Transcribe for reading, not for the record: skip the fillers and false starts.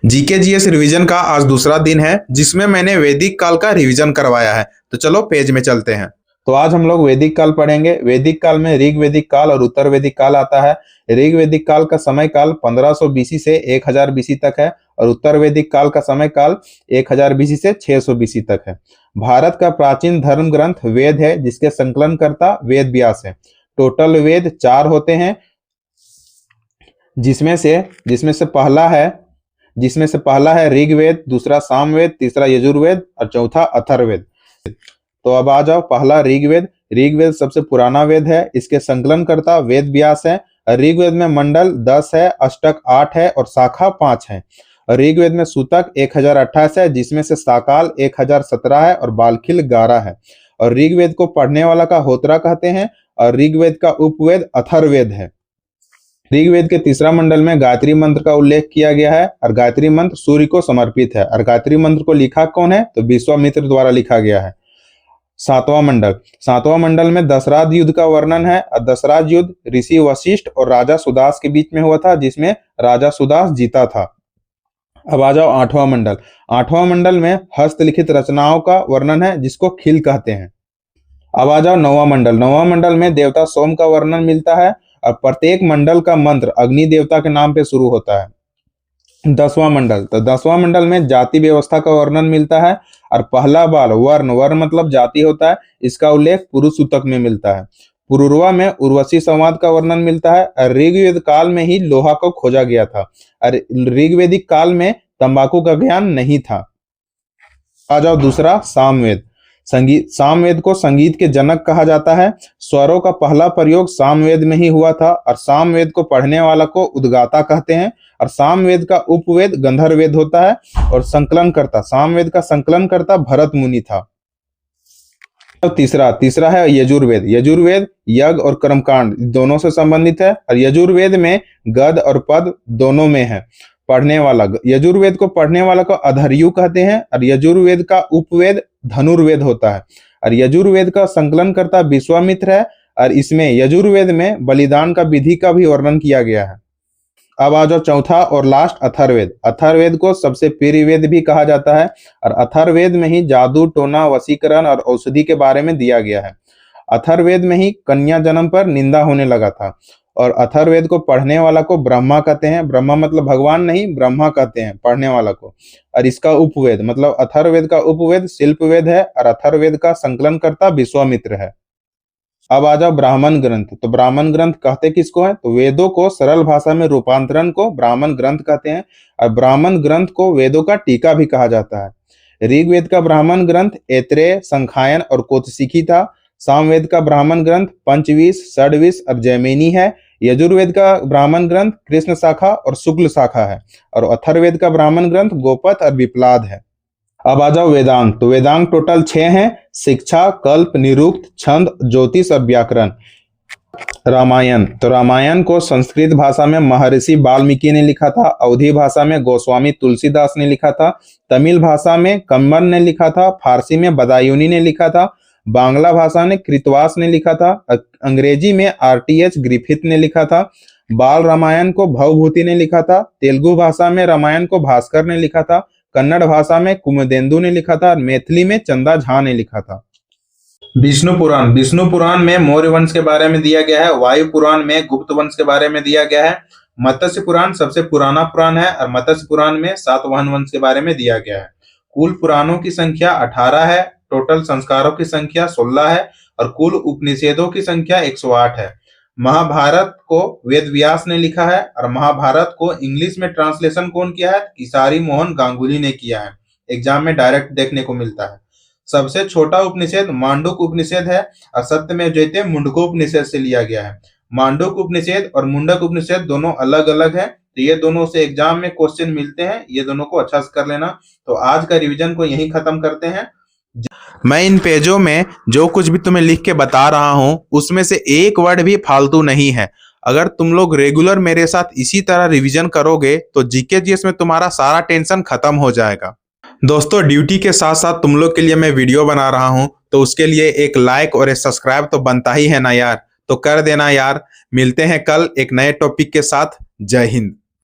GK GS revision का आज दूसरा दिन है जिसमें मैंने वैदिक काल का रिवीजन करवाया है। तो चलो पेज में चलते हैं। तो आज हम लोग वैदिक काल पढ़ेंगे। वैदिक काल में ऋग वैदिक काल और उत्तर वैदिक काल आता है। ऋग वैदिक काल का समय काल 1500 बीसी से 1000 बीसी तक है और उत्तर वैदिक काल का समय काल 1000 बीसी से 600 बीसी तक है। भारत का प्राचीन धर्म ग्रंथ वेद है जिसके संकलनकर्ता वेद व्यास है। टोटल वेद 4 होते हैं जिसमें से पहला है ऋग्वेद, दूसरा सामवेद, तीसरा यजुर्वेद और चौथा अथर्ववेद। तो अब आ जाओ, पहला ऋग्वेद। ऋग्वेद सबसे पुराना वेद है। इसके संकलनकर्ता वेद व्यास है। ऋग्वेद में मंडल 10 है, अष्टक 8 है और शाखा 5 है। ऋग्वेद में सूतक 1028 है जिसमें से साकाल 1017 है और बालखिल 11 है। और ऋग्वेद को पढ़ने वाला का होत्रा कहते हैं और ऋग्वेद का उपवेद अथर्ववेद है। ऋग्वेद के तीसरा मंडल में गायत्री मंत्र का उल्लेख किया गया है और गायत्री मंत्र सूर्य को समर्पित है। और गायत्री मंत्र को लिखा कौन है? तो विश्वामित्र द्वारा लिखा गया है। सातवां मंडल में दशराज युद्ध का वर्णन है और दशराज युद्ध ऋषि वशिष्ठ और राजा सुदास के बीच में हुआ था जिसमें राजा सुदास जीता था। अब आ जाओ आठवां मंडल। आठवां मंडल में हस्तलिखित रचनाओं का वर्णन है जिसको खिल कहते हैं। अब आ जाओ नौवां मंडल। नौवां मंडल में देवता सोम का वर्णन मिलता है और प्रत्येक मंडल का मंत्र अग्नि देवता के नाम पे शुरू होता है। 10वां मंडल। तो 10वां मंडल में जाति व्यवस्था का वर्णन मिलता है और पहला बाल वर्ण मतलब जाति होता है, इसका उल्लेख पुरुष सूतक में मिलता है। पुरुरवा में उर्वशी संवाद का वर्णन मिलता है और ऋग्वेद काल में ही लोहा को खोजा गया था और ऋग्वेदिक काल में तंबाकू का ज्ञान नहीं था। आ जाओ दूसरा सामवेद। सामवेद को संगीत के जनक कहा जाता है। स्वरों का पहला प्रयोग सामवेद में ही हुआ था और सामवेद को पढ़ने वाला को उद्गाता कहते हैं। और सामवेद का उपवेद गंधर्ववेद होता है और सामवेद का संकलनकर्ता भरत मुनि था। अब तीसरा है यजुर्वेद। यजुर्वेद यज्ञ और कर्मकांड दोनों से संबंधित है और यजुर्वेद में गद और पद दोनों में है। यजुर्वेद को पढ़ने वाला को अधर्यु कहते हैं और यजुर्वेद का उपवेद धनुर्वेद होता है। और यजुर्वेद का संकलनकर्ता विश्वामित्र है और इसमें यजुर्वेद में बलिदान का विधि का भी वर्णन किया गया है। अब आ जाओ चौथा और लास्ट अथर्ववेद। अथर्ववेद को सबसे प्रिय वेद भी कहा जाता है और अथर्ववेद में ही जादू, टोना, वशीकरण और औषधि के बारे में दिया गया है। अथर्ववेद में ही कन्या जन्म पर निंदा होने लगा था और अथर्ववेद को पढ़ने वाला को ब्रह्मा कहते हैं। ब्रह्मा मतलब भगवान नहीं, ब्रह्मा कहते हैं पढ़ने वाला को। और इसका उपवेद मतलब अथर्ववेद का उपवेद शिल्पवेद है और अथर्ववेद का संकलनकर्ता विश्वामित्र है। अब आ जाओ ब्राह्मण ग्रंथ। तो ब्राह्मण ग्रंथ कहते किसको है? तो वेदों को सरल भाषा में रूपांतरण को ब्राह्मण ग्रंथ कहते हैं और ब्राह्मण ग्रंथ को वेदों का टीका भी कहा जाता है। ऋग्वेद का ब्राह्मण ग्रंथ ऐत्रेय, संखायन और कोतसिकी था। सामवेद का ब्राह्मण ग्रंथ पंचविश, षड्विश और जैमिनी है। यजुर्वेद का ब्राह्मण ग्रंथ कृष्ण शाखा और शुक्ल शाखा है और अथर्ववेद का ब्राह्मण ग्रंथ गोपथ और विप्लाद है। अब आ जाओ वेदांग। तो वेदांग टोटल 6 हैं: शिक्षा, कल्प, निरुक्त, छंद, ज्योतिष और व्याकरण। रामायण। तो रामायण को संस्कृत भाषा में महर्षि वाल्मीकि ने लिखा था, अवधी भाषा में गोस्वामी तुलसीदास ने लिखा था, तमिल भाषा में कम्मर ने लिखा था, फारसी में बदायूनी ने लिखा था, बांग्ला भाषा में कृतवास ने लिखा था, अंग्रेजी में आरटीएच ग्रिफिथ ने लिखा था, बाल रामायण को भवभूति ने लिखा था, तेलुगु भाषा में रामायण को भास्कर ने लिखा था, कन्नड़ भाषा में कुमुदेंदु ने लिखा था और मैथिली में चंदा झा ने लिखा था। विष्णु पुराण में मौर्य वंश के बारे में दिया गया है। वायु पुराण में गुप्त वंश के बारे में दिया गया है। मत्स्य पुराण सबसे पुराना पुराण है और मत्स्य पुराण में सातवाहन वंश के बारे में दिया गया है। कुल पुराणों की संख्या 18 है, टोटल संस्कारों की संख्या 16 है और कुल उपनिषेधों की संख्या 108 है। महाभारत को वेद व्यास ने लिखा है और महाभारत को इंग्लिश में ट्रांसलेशन कौन किया है? किसारी मोहन गांगुली ने किया है। एग्जाम में डायरेक्ट देखने को मिलता है। सबसे छोटा उपनिषेध मांडुक उपनिषेध है और सत्यमेव जयते मुंडको उपनिषेध से लिया गया है। मांडुक उपनिषेध और मुंडक उपनिषेध दोनों अलग अलग है, तो ये दोनों से एग्जाम में क्वेश्चन मिलते हैं, ये दोनों को अच्छा से कर लेना। तो आज का रिवीजन को यहीं खत्म करते हैं। मैं इन पेजों में जो कुछ भी तुम्हें लिख के बता रहा हूं उसमें से एक वर्ड भी फालतू नहीं है। अगर तुम लोग रेगुलर मेरे साथ इसी तरह रिवीजन करोगे तो जीके जीएस में तुम्हारा सारा टेंशन खत्म हो जाएगा। दोस्तों, ड्यूटी के साथ साथ तुम लोग के लिए मैं वीडियो बना रहा हूं तो उसके लिए एक लाइक और एक सब्सक्राइब तो बनता ही है ना यार, तो कर देना यार। मिलते हैं कल एक नए टॉपिक के साथ। जय हिंद।